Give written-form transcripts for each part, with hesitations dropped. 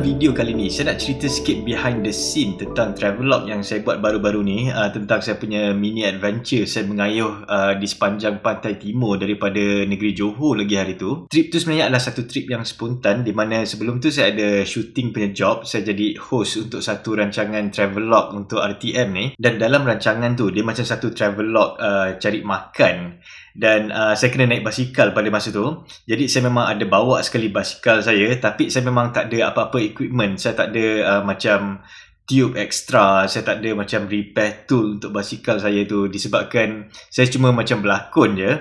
dalam video kali ni saya nak cerita sikit behind the scene tentang travelog yang saya buat baru-baru ni, tentang saya punya mini adventure saya mengayuh di sepanjang pantai timur daripada negeri Johor lagi hari tu. Trip tu sebenarnya adalah satu trip yang spontan, di mana sebelum tu saya ada shooting punya job. Saya jadi host untuk satu rancangan travelog untuk RTM ni, dan dalam rancangan tu dia macam satu travelog cari makan. Dan saya kena naik basikal pada masa tu. Jadi saya memang ada bawa sekali basikal saya, tapi saya memang tak ada apa-apa equipment. Saya tak ada macam tube extra, saya tak ada macam repair tool untuk basikal saya tu, disebabkan saya cuma macam berlakon je.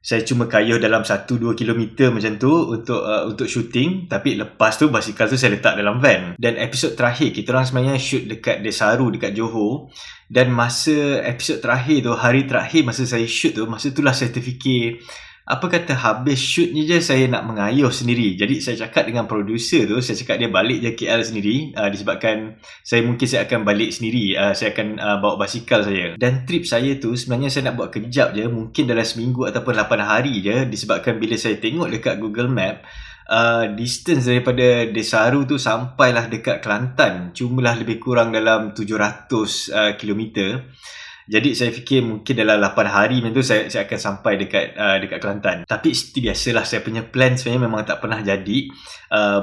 Saya cuma kayuh dalam 1-2 kilometer macam tu untuk shooting. Tapi lepas tu basikal tu saya letak dalam van. Dan episod terakhir kita orang sebenarnya shoot dekat Desaru dekat Johor. Dan masa episod terakhir tu, hari terakhir masa saya shoot tu, masa itulah saya terfikir, apa kata habis shoot ni je saya nak mengayuh sendiri. Jadi saya cakap dengan producer tu, saya cakap dia balik je KL sendiri, disebabkan saya akan balik sendiri. Saya akan bawa basikal saya. Dan trip saya tu sebenarnya saya nak buat kejap je, mungkin dalam seminggu ataupun 8 hari je, disebabkan bila saya tengok dekat Google Map, distance daripada Desaru tu sampailah dekat Kelantan cumalah lebih kurang dalam 700 kilometer. Jadi saya fikir mungkin dalam 8 hari macam tu saya akan sampai dekat Kelantan. Tapi seperti biasalah, saya punya plan sebenarnya memang tak pernah jadi.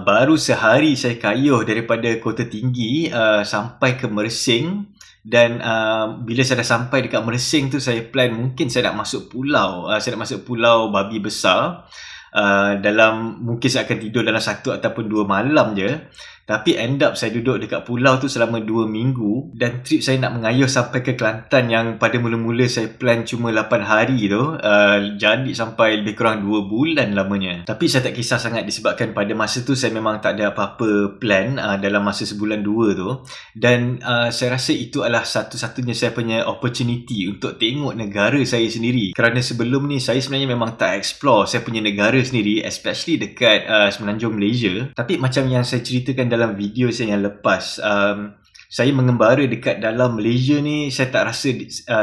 Baru sehari saya kayuh daripada Kota Tinggi sampai ke Mersing. Dan bila saya dah sampai dekat Mersing tu, saya plan mungkin saya nak masuk pulau. Saya nak masuk pulau Babi Besar. Mungkin saya akan tidur dalam 1 ataupun 2 malam je. Tapi end up saya duduk dekat pulau tu selama 2 minggu. Dan trip saya nak mengayuh sampai ke Kelantan yang pada mula-mula saya plan cuma 8 hari tu, jadi sampai lebih kurang 2 bulan lamanya. Tapi saya tak kisah sangat, disebabkan pada masa tu saya memang tak ada apa-apa plan dalam masa sebulan 2 tu. Dan saya rasa itu adalah satu-satunya saya punya opportunity untuk tengok negara saya sendiri. Kerana sebelum ni saya sebenarnya memang tak explore saya punya negara sendiri, especially dekat Semenanjung Malaysia. Tapi macam yang saya ceritakan dalam video saya yang lepas, saya mengembara dekat dalam Malaysia ni, saya tak rasa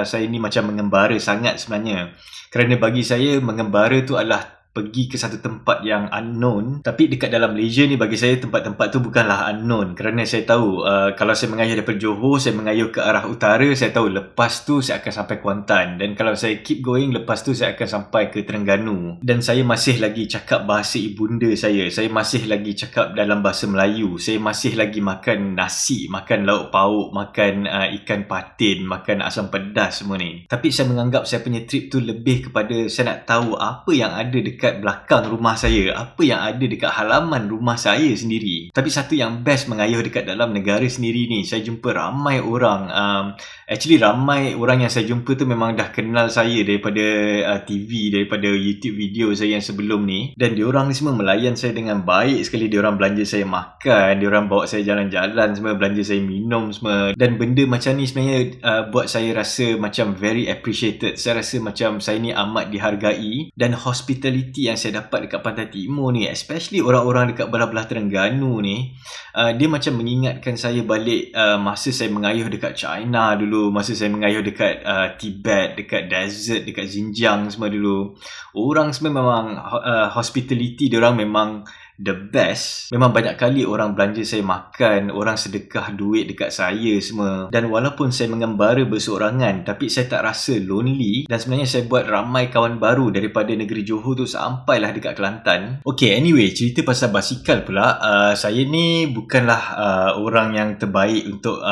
saya ni macam mengembara sangat sebenarnya. Kerana bagi saya mengembara tu adalah pergi ke satu tempat yang unknown. Tapi dekat dalam Malaysia ni, bagi saya tempat-tempat tu bukanlah unknown. Kerana saya tahu kalau saya mengayuh daripada Johor, saya mengayuh ke arah utara, saya tahu lepas tu saya akan sampai Kuantan. Dan kalau saya keep going, lepas tu saya akan sampai ke Terengganu. Dan saya masih lagi cakap bahasa ibunda saya. Saya masih lagi cakap dalam bahasa Melayu. Saya masih lagi makan nasi, makan lauk pauk, makan ikan patin, makan asam pedas semua ni. Tapi saya menganggap saya punya trip tu lebih kepada saya nak tahu apa yang ada dekat belakang rumah saya, apa yang ada dekat halaman rumah saya sendiri. Tapi satu yang best mengayuh dekat dalam negara sendiri ni, saya jumpa ramai orang. Ramai orang yang saya jumpa tu memang dah kenal saya daripada TV, daripada YouTube video saya yang sebelum ni. Dan diorang ni semua melayan saya dengan baik sekali. Diorang belanja saya makan, diorang bawa saya jalan-jalan semua, belanja saya minum semua. Dan benda macam ni sebenarnya buat saya rasa macam very appreciated. Saya rasa macam saya ni amat dihargai. Dan hospitality yang saya dapat dekat Pantai Timur ni, especially orang-orang dekat belah-belah Terengganu ni, dia macam mengingatkan saya balik masa saya mengayuh dekat China dulu, masa saya mengayuh dekat Tibet, dekat desert, dekat Xinjiang semua dulu. Orang semua memang hospitality diorang memang the best. Memang banyak kali orang belanja saya makan, orang sedekah duit dekat saya semua. Dan walaupun saya mengembara berseorangan, tapi saya tak rasa lonely. Dan sebenarnya saya buat ramai kawan baru daripada negeri Johor tu sampailah dekat Kelantan. Okay, anyway, cerita pasal basikal pula. Saya ni bukanlah orang yang terbaik untuk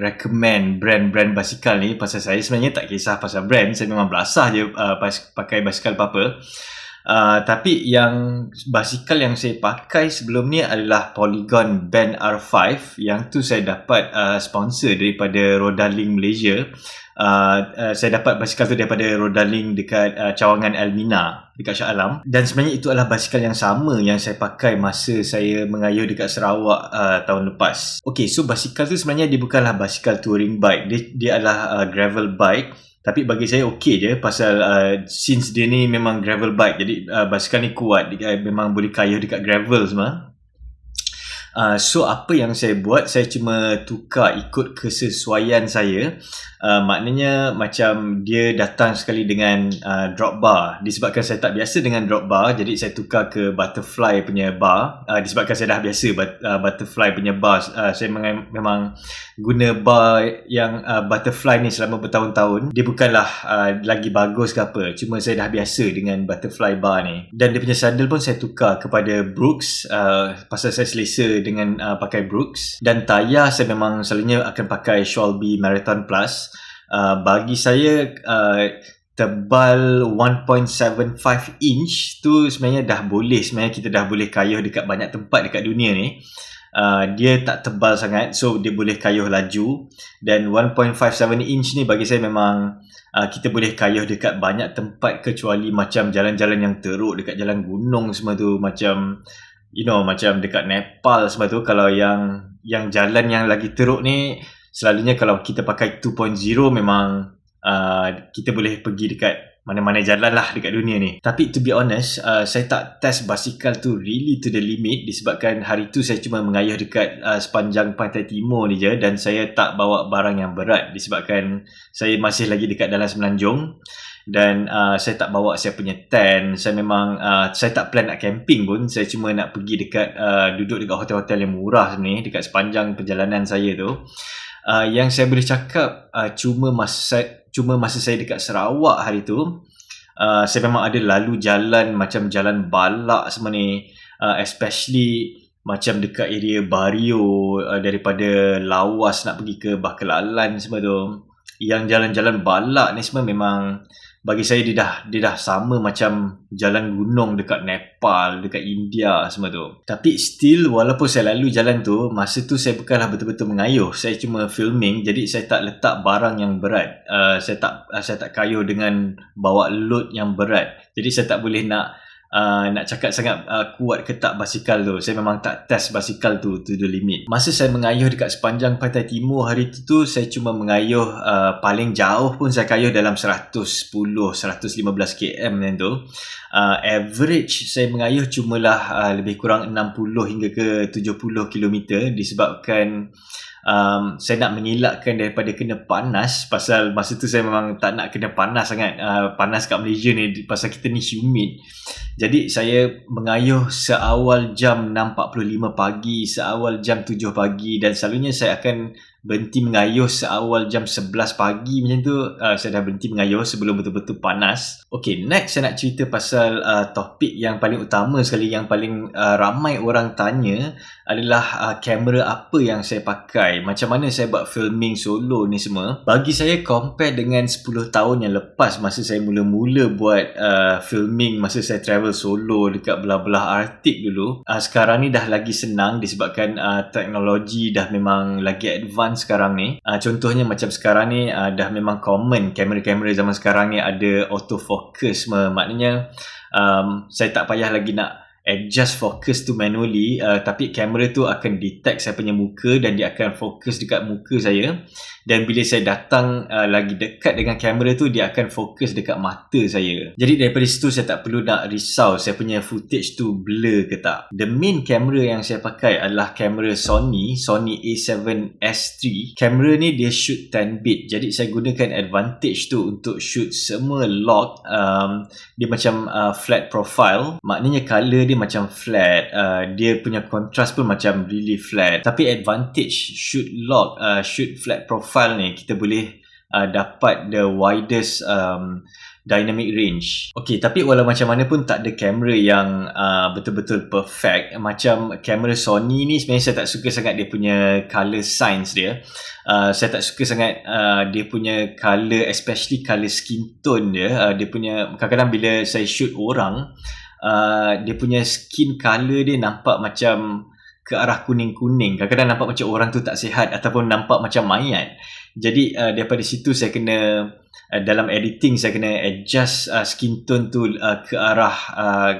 recommend brand-brand basikal ni. Pasal saya sebenarnya tak kisah pasal brand. Saya memang belasah je pakai basikal apa-apa. Tapi yang basikal yang saya pakai sebelum ni adalah Polygon Band R5. Yang tu saya dapat sponsor daripada Rodaling Malaysia. Saya dapat basikal tu daripada Rodaling dekat Cawangan Elmina dekat Shah Alam. Dan sebenarnya itu adalah basikal yang sama yang saya pakai masa saya mengayuh dekat Sarawak tahun lepas. Okay, so basikal tu sebenarnya dia bukanlah basikal touring bike. Dia adalah gravel bike. Tapi bagi saya okey je, pasal since dia ni memang gravel bike, jadi basikal ni kuat, dia memang boleh kayuh dekat gravel semua. So apa yang saya buat, saya cuma tukar ikut kesesuaian saya. Maknanya macam dia datang sekali dengan drop bar. Disebabkan saya tak biasa dengan drop bar, jadi saya tukar ke butterfly punya bar. Disebabkan saya dah biasa butterfly punya bar. Saya memang guna bar yang butterfly ni selama bertahun-tahun. Dia bukanlah lagi bagus ke apa, cuma saya dah biasa dengan butterfly bar ni. Dan dia punya sandal pun saya tukar kepada Brooks, pasal saya selesa dengan pakai Brooks. Dan tayar saya memang selalunya akan pakai Shawlby Marathon Plus. Bagi saya tebal 1.75 inch tu sebenarnya dah boleh. Sebenarnya kita dah boleh kayuh dekat banyak tempat dekat dunia ni. Dia tak tebal sangat, so dia boleh kayuh laju. Dan 1.57 inch ni bagi saya memang kita boleh kayuh dekat banyak tempat, kecuali macam jalan-jalan yang teruk dekat jalan gunung semua tu, macam macam dekat Nepal semua tu. Kalau yang jalan yang lagi teruk ni, selalunya kalau kita pakai 2.0 memang kita boleh pergi dekat mana-mana jalan lah dekat dunia ni. Tapi to be honest, saya tak test basikal tu really to the limit, disebabkan hari tu saya cuma mengayuh dekat sepanjang Pantai Timur ni je, dan saya tak bawa barang yang berat disebabkan saya masih lagi dekat dalam Semenanjung. Dan saya tak bawa saya punya tent. Saya memang saya tak plan nak camping pun. Saya cuma nak pergi dekat duduk dekat hotel-hotel yang murah sebenarnya dekat sepanjang perjalanan saya tu. Yang saya boleh cakap cuma masa saya dekat Sarawak hari tu, saya memang ada lalu jalan macam jalan balak semua ni, especially macam dekat area Bario, daripada Lawas nak pergi ke Bakalalan semua tu. Yang jalan-jalan balak ni semua memang bagi saya dia dah sama macam jalan gunung dekat Nepal, dekat India semua tu. Tapi still, walaupun saya lalu jalan tu, masa tu saya bukanlah betul-betul mengayuh. Saya cuma filming, jadi saya tak letak barang yang berat. Saya tak kayuh dengan bawa load yang berat. Jadi saya tak boleh nak cakap sangat kuat ke tak basikal tu. Saya memang tak test basikal tu to the limit. Masa saya mengayuh dekat sepanjang Pantai Timur hari tu saya cuma mengayuh paling jauh pun saya kayuh dalam 110-115 km macam tu. Average saya mengayuh cumalah lebih kurang 60 hingga ke 70 km, disebabkan saya nak mengelakkan daripada kena panas. Pasal masa tu saya memang tak nak kena panas sangat. Panas kat Malaysia ni pasal kita ni humid. Jadi saya mengayuh seawal jam 6.45 pagi, seawal jam 7 pagi, dan selalunya saya akan berhenti mengayuh seawal jam 11 pagi macam tu. Saya dah berhenti mengayuh sebelum betul-betul panas. Okay, next saya nak cerita pasal topik yang paling utama sekali, yang paling ramai orang tanya adalah kamera apa yang saya pakai, macam mana saya buat filming solo ni semua. Bagi saya, compare dengan 10 tahun yang lepas masa saya mula-mula buat filming, masa saya travel solo dekat belah-belah Arctic dulu, sekarang ni dah lagi senang disebabkan teknologi dah memang lagi advance sekarang ni. Contohnya macam sekarang ni dah memang common, kamera-kamera zaman sekarang ni ada autofocus semua. Maknanya saya tak payah lagi nak adjust focus tu manually, tapi kamera tu akan detect saya punya muka dan dia akan fokus dekat muka saya. Dan bila saya datang lagi dekat dengan kamera tu, dia akan fokus dekat mata saya. Jadi daripada situ saya tak perlu nak risau saya punya footage tu blur ke tak. The main kamera yang saya pakai adalah kamera Sony A7S3. Kamera ni dia shoot 10-bit, jadi saya gunakan advantage tu untuk shoot semua log. Dia macam flat profile, maknanya color dia macam flat, dia punya contrast pun macam really flat. Tapi advantage shoot log, shoot flat profile ni, kita boleh dapat the widest dynamic range. Okay, tapi walau macam mana pun tak ada kamera yang betul-betul perfect. Macam kamera Sony ni sebenarnya saya tak suka sangat dia punya color science dia. Saya tak suka sangat dia punya color, especially color skin tone dia. Dia punya, kadang-kadang bila saya shoot orang, dia punya skin color dia nampak macam ke arah kuning-kuning. Kadang-kadang nampak macam orang tu tak sihat ataupun nampak macam mayat. Jadi daripada situ saya kena dalam editing saya kena adjust skin tone tu ke arah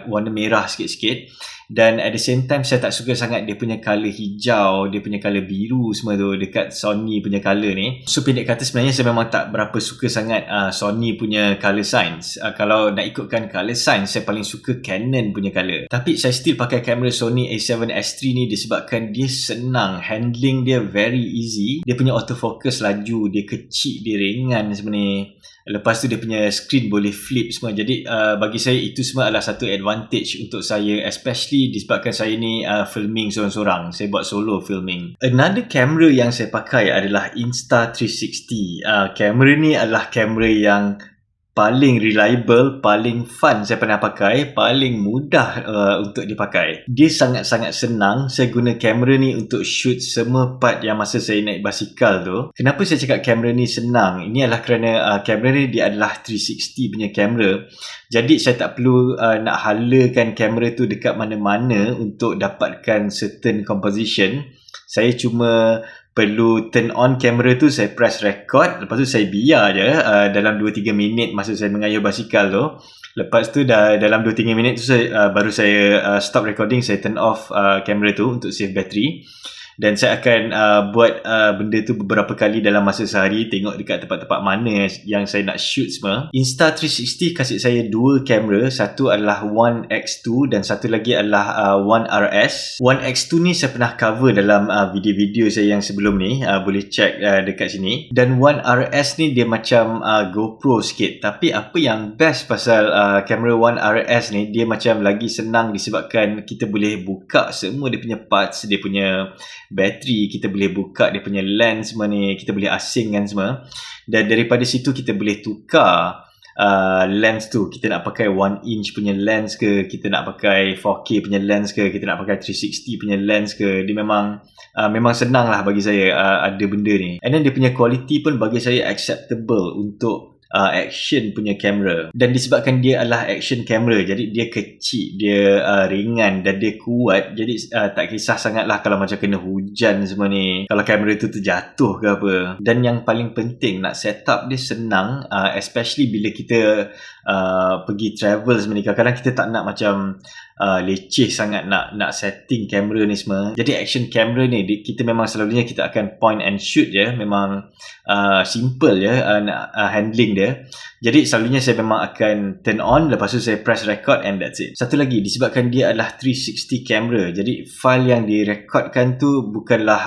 warna merah sikit-sikit. Dan at the same time saya tak suka sangat dia punya colour hijau, dia punya colour biru semua tu dekat Sony punya colour ni. So pendek kata sebenarnya saya memang tak berapa suka sangat Sony punya colour science. Kalau nak ikutkan colour science, saya paling suka Canon punya colour. Tapi saya still pakai kamera Sony A7S3 ni disebabkan dia senang, handling dia very easy. Dia punya autofocus laju, dia kecil, dia ringan sebenarnya. Lepas tu dia punya screen boleh flip semua. Jadi bagi saya itu semua adalah satu advantage untuk saya, especially disebabkan saya ni filming seorang-seorang. Saya buat solo filming. Another camera yang saya pakai adalah Insta360. Kamera ni adalah kamera yang paling reliable, paling fun saya pernah pakai, paling mudah untuk dipakai. Dia sangat-sangat senang. Saya guna kamera ni untuk shoot semua part yang masa saya naik basikal tu. Kenapa saya cakap kamera ni senang? Ini adalah kerana kamera ni dia adalah 360 punya kamera. Jadi saya tak perlu nak halakan kamera tu dekat mana-mana untuk dapatkan certain composition. Saya cuma perlu turn on kamera tu, saya press record, lepas tu saya biar je dalam 2-3 minit masa saya mengayuh basikal tu. Lepas tu dalam 2-3 minit tu baru saya stop recording, saya turn off kamera tu untuk save battery. Dan saya akan buat benda tu beberapa kali dalam masa sehari, tengok dekat tempat-tempat mana yang saya nak shoot semua. Insta360 kasih saya dua kamera, satu adalah One X2 dan satu lagi adalah One RS. One X2 ni saya pernah cover dalam video-video saya yang sebelum ni, boleh check dekat sini. Dan One RS ni dia macam GoPro sikit, tapi apa yang best pasal kamera One RS ni, dia macam lagi senang disebabkan kita boleh buka semua dia punya parts, dia punya bateri, kita boleh buka dia punya lens semua ni, kita boleh asingkan semua. Dan daripada situ kita boleh tukar lens tu, kita nak pakai 1 inch punya lens ke, kita nak pakai 4K punya lens ke, kita nak pakai 360 punya lens ke. Dia memang senang lah bagi saya ada benda ni. And then dia punya quality pun bagi saya acceptable untuk action punya kamera. Dan disebabkan dia adalah action kamera, jadi dia kecil, dia ringan dan dia kuat. Jadi tak kisah sangat lah kalau macam kena hujan semua ni, kalau kamera tu terjatuh ke apa. Dan yang paling penting, nak set up dia senang, especially bila kita pergi travel semua ni. Kadang-kadang kita tak nak macam leceh sangat nak setting kamera ni semua. Jadi action kamera ni kita memang selalunya kita akan point and shoot je, memang simple je nak handling dia. Jadi selalunya saya memang akan turn on, lepas tu saya press record and that's it. Satu lagi, disebabkan dia adalah 360 kamera, jadi file yang direkodkan tu bukanlah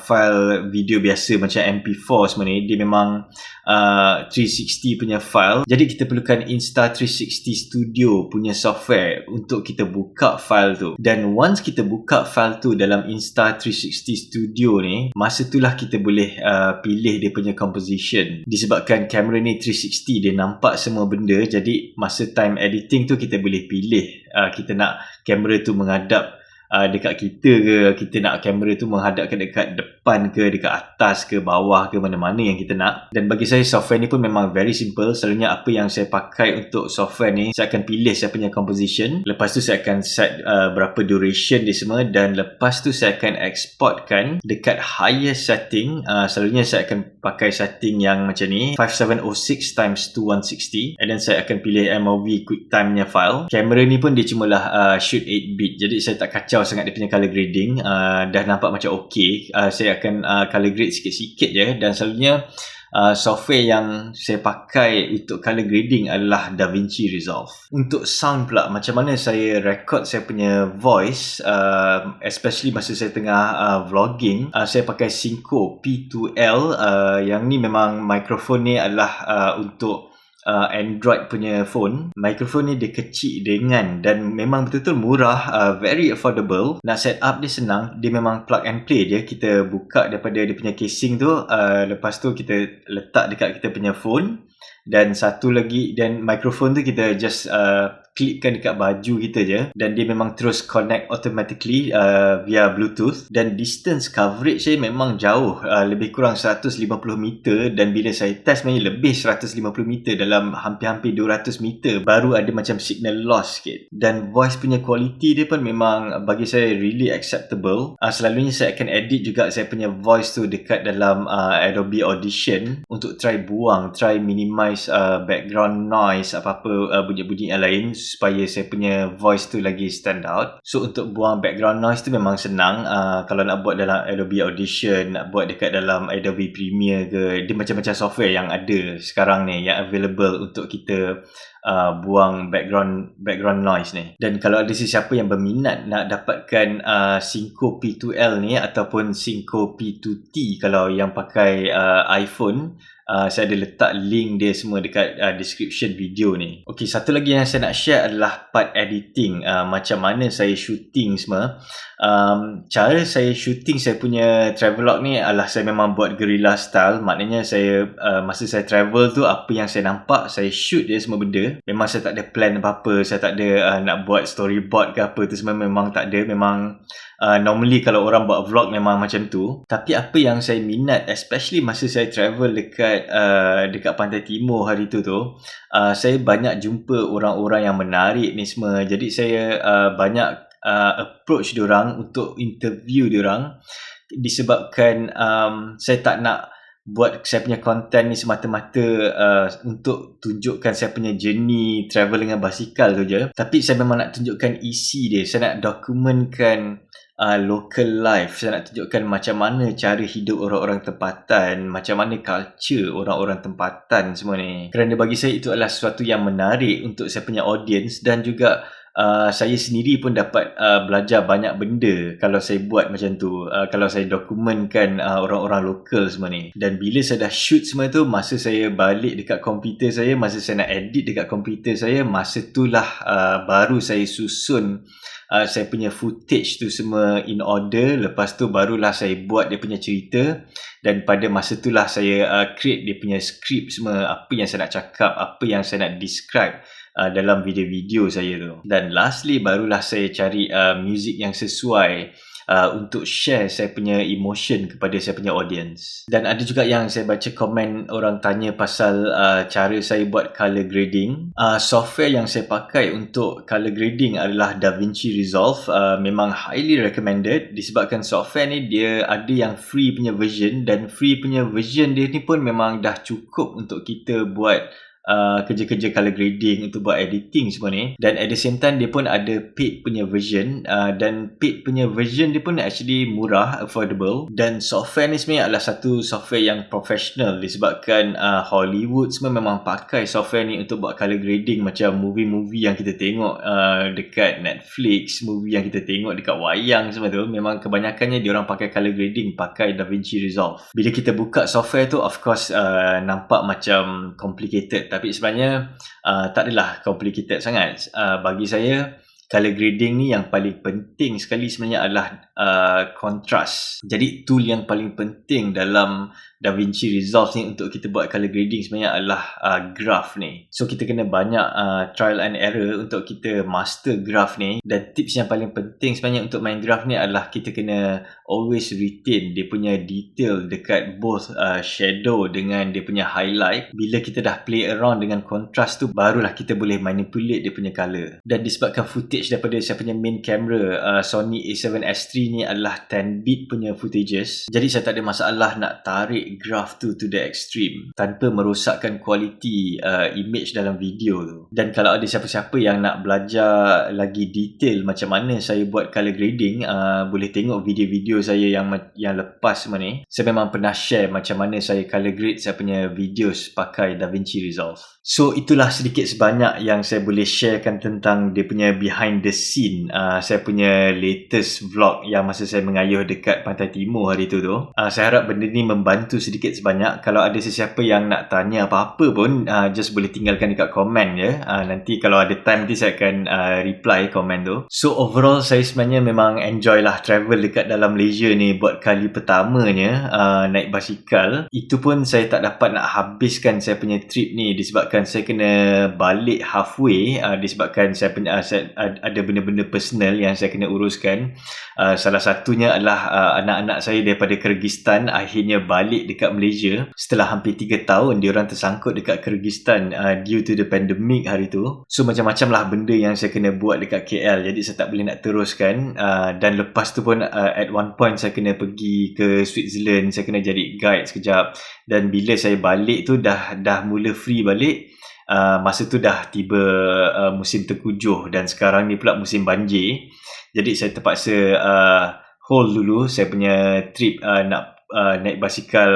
file video biasa macam MP4 semua ni. Dia memang 360 punya file. Jadi kita perlukan Insta360 Studio punya software untuk kita buka file tu. Dan once kita buka file tu dalam Insta360 Studio ni, masa itulah kita boleh pilih dia punya composition. Disebabkan kamera ni 360, dia nampak semua benda. Jadi masa time editing tu kita boleh pilih kita nak kamera tu menghadap dekat kita ke, kita nak kamera tu menghadap ke dekat depan ke, dekat atas ke, bawah ke, mana-mana yang kita nak. Dan bagi saya software ni pun memang very simple. Selalunya apa yang saya pakai untuk software ni, saya akan pilih saya punya composition, lepas tu saya akan set berapa duration dia semua, dan lepas tu saya akan exportkan dekat higher setting. Selalunya saya akan pakai setting yang macam ni, 5706x2160, and then saya akan pilih MOV QuickTime nya file. Kamera ni pun dia cumalah shoot 8-bit, jadi saya tak kacau sangat dia punya color grading. Dah nampak macam okey. Saya akan color grade sikit-sikit je. Dan selalunya software yang saya pakai untuk color grading adalah DaVinci Resolve. Untuk sound pula, macam mana saya record saya punya voice, especially masa saya tengah vlogging, saya pakai Synco P2L. Yang ni memang mikrofon ni adalah untuk Android punya phone. Mikrofon ni dia kecil, ringan dan memang betul-betul murah, very affordable. Nak set up dia senang, dia memang plug and play je. Kita buka daripada dia punya casing tu, lepas tu kita letak dekat kita punya phone. Dan satu lagi, dan mikrofon tu kita just klipkan dekat baju kita je, dan dia memang terus connect automatically via Bluetooth, dan distance coverage saya memang jauh, lebih kurang 150 meter, dan bila saya test sebenarnya lebih 150 meter, dalam hampir-hampir 200 meter baru ada macam signal loss sikit. Dan voice punya quality dia pun memang bagi saya really acceptable. Selalunya saya akan edit juga saya punya voice tu dekat dalam Adobe Audition untuk try minimize background noise, apa-apa bunyi-bunyi yang lain, supaya saya punya voice tu lagi stand out. So untuk buang background noise tu memang senang. Kalau nak buat dalam Adobe Audition, nak buat dekat dalam Adobe Premiere ke, dia macam-macam software yang ada sekarang ni yang available untuk kita buang background noise ni. Dan kalau ada sesiapa yang berminat nak dapatkan Synco P2L ni ataupun Synco P2T kalau yang pakai iPhone, saya ada letak link dia semua dekat description video ni. Okey, satu lagi yang saya nak share adalah part editing, macam mana saya shooting semua. Cara saya shooting saya punya travelog ni adalah saya memang buat guerrilla style. Maknanya saya masa saya travel tu, apa yang saya nampak saya shoot je semua benda. Memang saya tak ada plan apa-apa, saya tak ada nak buat storyboard ke apa tu semua, memang tak ada. Memang normally kalau orang buat vlog memang macam tu. Tapi apa yang saya minat, especially masa saya travel dekat Pantai Timur hari tu, saya banyak jumpa orang-orang yang menarik ni semua. Jadi saya banyak approach diorang untuk interview diorang, disebabkan saya tak nak buat saya punya content ni semata-mata untuk tunjukkan saya punya journey travel dengan basikal tu je. Tapi saya memang nak tunjukkan isi dia. Saya nak dokumentkan local life. Saya nak tunjukkan macam mana cara hidup orang-orang tempatan, macam mana culture orang-orang tempatan semua ni. Kerana bagi saya itu adalah sesuatu yang menarik untuk saya punya audience, dan juga saya sendiri pun dapat belajar banyak benda kalau saya buat macam tu, kalau saya dokumentkan orang-orang lokal semua ni. Dan bila saya dah shoot semua tu, masa saya balik dekat komputer saya, masa saya nak edit dekat komputer saya, masa itulah baru saya susun saya punya footage tu semua in order. Lepas tu barulah saya buat dia punya cerita, dan pada masa itulah saya create dia punya script semua, apa yang saya nak cakap, apa yang saya nak describe dalam video-video saya tu. Dan lastly barulah saya cari music yang sesuai untuk share saya punya emotion kepada saya punya audience. Dan ada juga yang saya baca komen orang tanya pasal cara saya buat color grading. Software yang saya pakai untuk color grading adalah DaVinci Resolve. Memang highly recommended, disebabkan software ni dia ada yang free punya version, dan free punya version dia ni pun memang dah cukup untuk kita buat kerja-kerja color grading, untuk buat editing semua ni. Dan at the same time dia pun ada paid punya version, dan paid punya version dia pun actually murah, affordable. Dan software ni sebenarnya adalah satu software yang professional, disebabkan Hollywood semua memang pakai software ni untuk buat color grading. Macam movie-movie yang kita tengok dekat Netflix, movie yang kita tengok dekat wayang semua tu, memang kebanyakannya diorang pakai color grading, pakai DaVinci Resolve. Bila kita buka software tu, of course nampak macam complicated, tapi sebenarnya tak adalah complicated sangat. Bagi saya color grading ni yang paling penting sekali sebenarnya adalah contrast. Jadi tool yang paling penting dalam DaVinci Resolve ni untuk kita buat color grading sebenarnya adalah graph ni. So kita kena banyak trial and error untuk kita master graph ni. Dan tips yang paling penting sebenarnya untuk main graph ni adalah kita kena always retain dia punya detail dekat both shadow dengan dia punya highlight. Bila kita dah play around dengan contrast tu, barulah kita boleh manipulate dia punya color. Dan disebabkan footage daripada saya punya main camera Sony a7S III ni adalah 10-bit punya footages, jadi saya tak ada masalah nak tarik graph tu to the extreme tanpa merosakkan kualiti image dalam video tu. Dan kalau ada siapa-siapa yang nak belajar lagi detail macam mana saya buat color grading, boleh tengok video-video saya yang lepas semua ni. Saya memang pernah share macam mana saya color grade saya punya videos pakai DaVinci Resolve. So itulah sedikit sebanyak yang saya boleh sharekan tentang dia punya behind behind the scene saya punya latest vlog yang masa saya mengayuh dekat Pantai Timur hari tu. Saya harap benda ni membantu sedikit sebanyak. Kalau ada sesiapa yang nak tanya apa-apa pun, just boleh tinggalkan dekat komen je. Nanti kalau ada time nanti saya akan reply komen tu. So overall saya sebenarnya memang enjoy lah travel dekat dalam Malaysia ni buat kali pertamanya naik basikal. Itu pun saya tak dapat nak habiskan saya punya trip ni disebabkan saya kena balik halfway, disebabkan saya ada benda-benda personal yang saya kena uruskan. Salah satunya adalah anak-anak saya daripada Kyrgyzstan akhirnya balik dekat Malaysia setelah hampir 3 tahun diorang tersangkut dekat Kyrgyzstan due to the pandemic hari tu. So macam-macam lah benda yang saya kena buat dekat KL, jadi saya tak boleh nak teruskan. Dan lepas tu pun at one point saya kena pergi ke Switzerland, saya kena jadi guide sekejap. Dan bila saya balik tu dah mula free balik, masa tu dah tiba musim tengkujuh dan sekarang ni pula musim banjir. Jadi saya terpaksa hold dulu saya punya trip nak naik basikal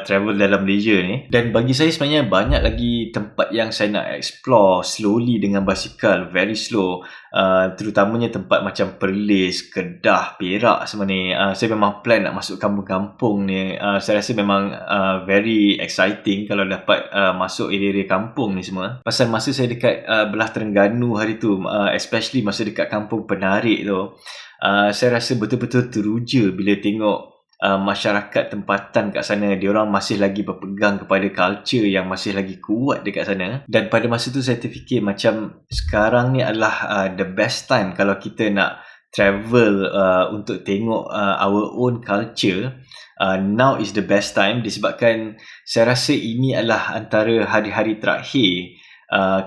travel dalam Malaysia ni. Dan bagi saya sebenarnya banyak lagi tempat yang saya nak explore slowly dengan basikal, very slow. Terutamanya tempat macam Perlis, Kedah, Perak semua ni. Saya memang plan nak masuk kampung-kampung ni. Saya rasa memang very exciting kalau dapat masuk area-area kampung ni semua. Pasal masa saya dekat belah Terengganu hari tu, especially masa dekat kampung Penarik tu, saya rasa betul-betul teruja bila tengok masyarakat tempatan kat sana. Diorang masih lagi berpegang kepada culture yang masih lagi kuat dekat sana. Dan pada masa tu saya terfikir macam sekarang ni adalah the best time kalau kita nak travel untuk tengok our own culture. Now is the best time disebabkan saya rasa ini adalah antara hari-hari terakhir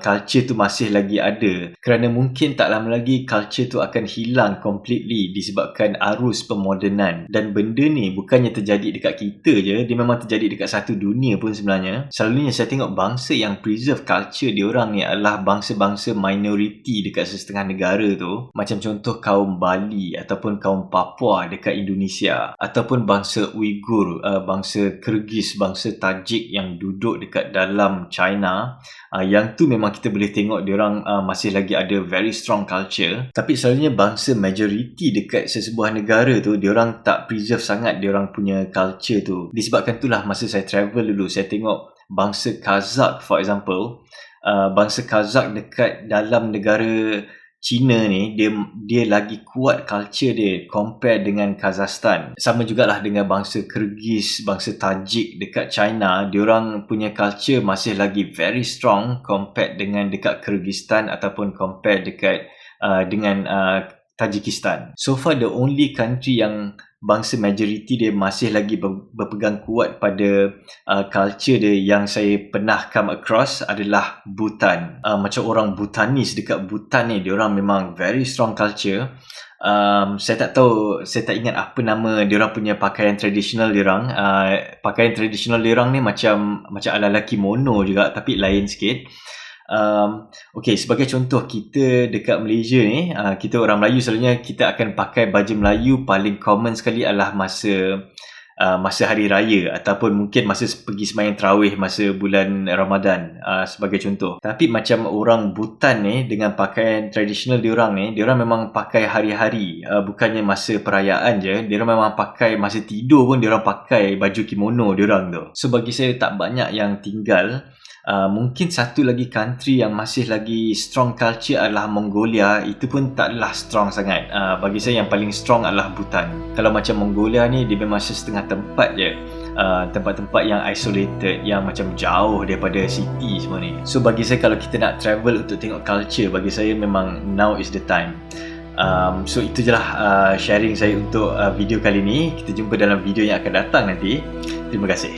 culture tu masih lagi ada, kerana mungkin tak lama lagi culture tu akan hilang completely disebabkan arus pemodenan. Dan benda ni bukannya terjadi dekat kita je, dia memang terjadi dekat satu dunia pun sebenarnya. Selalunya saya tengok bangsa yang preserve culture diorang ni adalah bangsa-bangsa minority dekat setengah negara tu, macam contoh kaum Bali ataupun kaum Papua dekat Indonesia, ataupun bangsa Uyghur, bangsa Kyrgyz, bangsa Tajik yang duduk dekat dalam China. Yang tu memang kita boleh tengok diorang masih lagi ada very strong culture. Tapi selalunya bangsa majority dekat sesebuah negara tu, diorang tak preserve sangat diorang punya culture tu. Disebabkan itulah masa saya travel dulu, saya tengok bangsa Kazakh for example. Bangsa Kazakh dekat dalam negara China ni, dia lagi kuat culture dia compare dengan Kazakhstan. Sama jugalah dengan bangsa Kyrgyz, bangsa Tajik dekat China. Diorang punya culture masih lagi very strong compare dengan dekat Kyrgyzstan ataupun compare dekat dengan Tajikistan. So far the only country yang bangsa majority dia masih lagi berpegang kuat pada culture dia yang saya pernah come across adalah Bhutan. Macam orang Bhutanese dekat Bhutan ni, diorang memang very strong culture. Saya tak tahu, saya tak ingat apa nama diorang punya pakaian tradisional diorang. Pakaian tradisional diorang ni macam ala-ala kimono juga tapi lain sikit. Okay, sebagai contoh, kita dekat Malaysia ni, kita orang Melayu selalunya kita akan pakai baju Melayu paling common sekali adalah masa hari raya ataupun mungkin masa pergi sembahyang tarawih masa bulan Ramadan, sebagai contoh. Tapi macam orang Bhutan ni dengan pakaian tradisional diorang ni, diorang memang pakai hari-hari, bukannya masa perayaan je. Diorang memang pakai masa tidur pun diorang pakai baju kimono diorang tu. So bagi saya tak banyak yang tinggal. Mungkin satu lagi country yang masih lagi strong culture adalah Mongolia. Itu pun taklah strong sangat. Bagi saya yang paling strong adalah Bhutan. Kalau macam Mongolia ni, dia memang setengah tempat je, tempat-tempat yang isolated, yang macam jauh daripada city semua ni. So bagi saya kalau kita nak travel untuk tengok culture, bagi saya memang now is the time. So itu je lah sharing saya untuk video kali ni. Kita jumpa dalam video yang akan datang nanti. Terima kasih.